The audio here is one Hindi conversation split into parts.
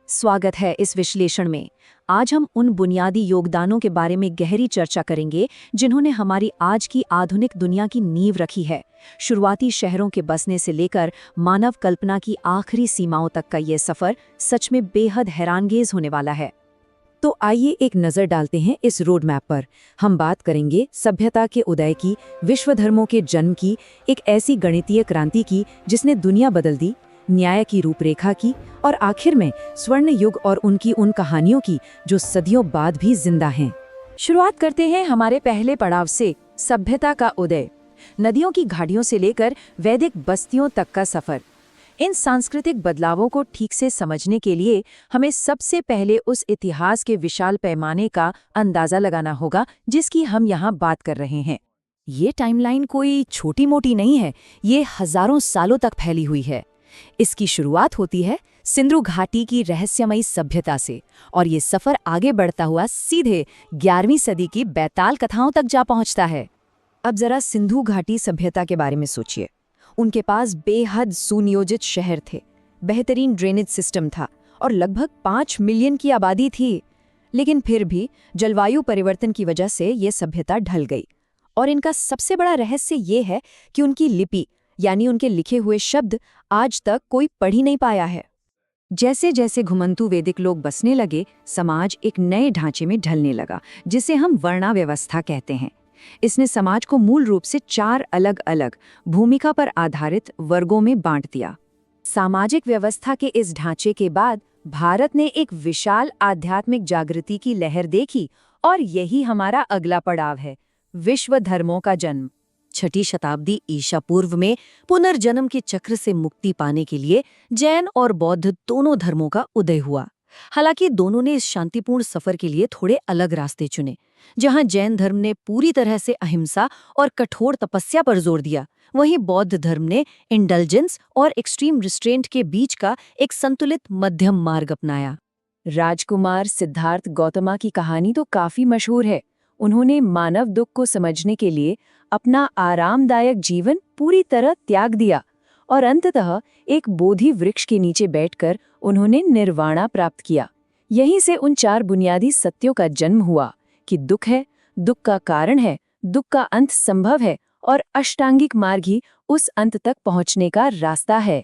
स्वागत है इस विश्लेषण में। आज हम उन बुनियादी योगदानों के बारे में गहरी चर्चा करेंगे जिन्होंने हमारी आज की आधुनिक दुनिया की नींव रखी है। शुरुआती शहरों के बसने से लेकर मानव कल्पना की आखिरी सीमाओं तक का ये सफर सच में बेहद हैरानगेज होने वाला है। तो आइए एक नज़र डालते हैं इस रोड मैप पर। हम बात करेंगे सभ्यता के उदय की, विश्व धर्मों के जन्म की, एक ऐसी गणितीय क्रांति की जिसने दुनिया बदल दी, न्याय की रूपरेखा की, और आखिर में स्वर्ण युग और उनकी उन कहानियों की जो सदियों बाद भी जिंदा हैं। शुरुआत करते हैं हमारे पहले पड़ाव से, सभ्यता का उदय। नदियों की घाटियों से लेकर वैदिक बस्तियों तक का सफर। इन सांस्कृतिक बदलावों को ठीक से समझने के लिए हमें सबसे पहले उस इतिहास के विशाल पैमाने का अंदाजा लगाना होगा जिसकी हम यहाँ बात कर रहे हैं। ये टाइमलाइन कोई छोटी मोटी नहीं है, ये हजारों सालों तक फैली हुई है। इसकी शुरुआत होती है सिंधु घाटी की रहस्यमयी सभ्यता से, और ये सफर आगे बढ़ता हुआ सीधे 11वीं सदी की बैताल कथाओं तक जा पहुंचता है। अब जरा सिंधु घाटी सभ्यता के बारे में सोचिए। उनके पास बेहद सुनियोजित शहर थे, बेहतरीन ड्रेनेज सिस्टम था और लगभग 5 मिलियन की आबादी थी। लेकिन फिर भी जलवायु परिवर्तन की वजह से ये सभ्यता ढल गई, और इनका सबसे बड़ा रहस्य ये है कि उनकी लिपि यानी उनके लिखे हुए शब्द आज तक कोई पढ़ ही नहीं पाया है। जैसे जैसे घुमंतु वैदिक लोग बसने लगे, समाज एक नए ढांचे में ढलने लगा जिसे हम वर्णाव्यवस्था कहते हैं। इसने समाज को मूल रूप से 4 अलग अलग भूमिका पर आधारित वर्गों में बांट दिया। सामाजिक व्यवस्था के इस ढांचे के बाद भारत ने एक विशाल आध्यात्मिक जागृति की लहर देखी, और यही हमारा अगला पड़ाव है, विश्व धर्मों का जन्म। 6ठी शताब्दी ईसा पूर्व में पुनर्जन्म के चक्र से मुक्ति पाने के लिए जैन और बौद्ध दोनों धर्मों का उदय हुआ। हालांकि दोनों ने इस शांतिपूर्ण सफर के लिए थोड़े अलग रास्ते चुने। जहां जैन धर्म ने पूरी तरह से अहिंसा और कठोर तपस्या पर जोर दिया, वहीं बौद्ध धर्म ने इंडल्जेंस और एक्सट्रीम रिस्ट्रेंट के बीच का एक संतुलित मध्यम मार्ग अपनाया। राजकुमार सिद्धार्थ गौतमा की कहानी तो काफी मशहूर है। उन्होंने मानव दुख को समझने के लिए अपना आरामदायक जीवन पूरी तरह त्याग दिया, और अंततः एक बोधि वृक्ष के नीचे बैठकर उन्होंने निर्वाणा प्राप्त किया। यहीं से उन 4 बुनियादी सत्यों का जन्म हुआ कि दुख है, दुख का कारण है, दुख का अंत संभव है, और अष्टांगिक मार्ग ही उस अंत तक पहुंचने का रास्ता है।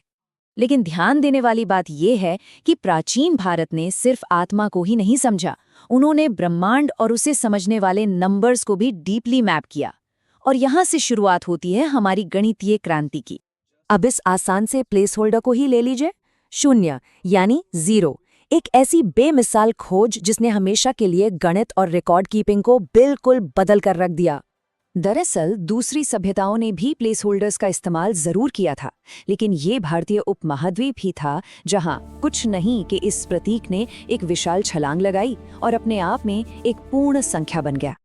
लेकिन ध्यान देने वाली बात यह है कि प्राचीन भारत ने सिर्फ आत्मा को ही नहीं समझा, उन्होंने ब्रह्मांड और उसे समझने वाले नंबर्स को भी डीपली मैप किया। और यहाँ से शुरुआत होती है हमारी गणितीय क्रांति की। अब इस आसान से प्लेस होल्डर को ही ले लीजिए, 0 यानी 0। एक ऐसी बेमिसाल खोज जिसने हमेशा के लिए गणित और रिकॉर्ड कीपिंग को बिल्कुल बदल कर रख दिया। दरअसल दूसरी सभ्यताओं ने भी प्लेस होल्डर्स का इस्तेमाल जरूर किया था, लेकिन ये भारतीय उपमहाद्वीप ही था जहां कुछ नहीं कि इस प्रतीक ने एक विशाल छलांग लगाई और अपने आप में एक पूर्ण संख्या बन गया।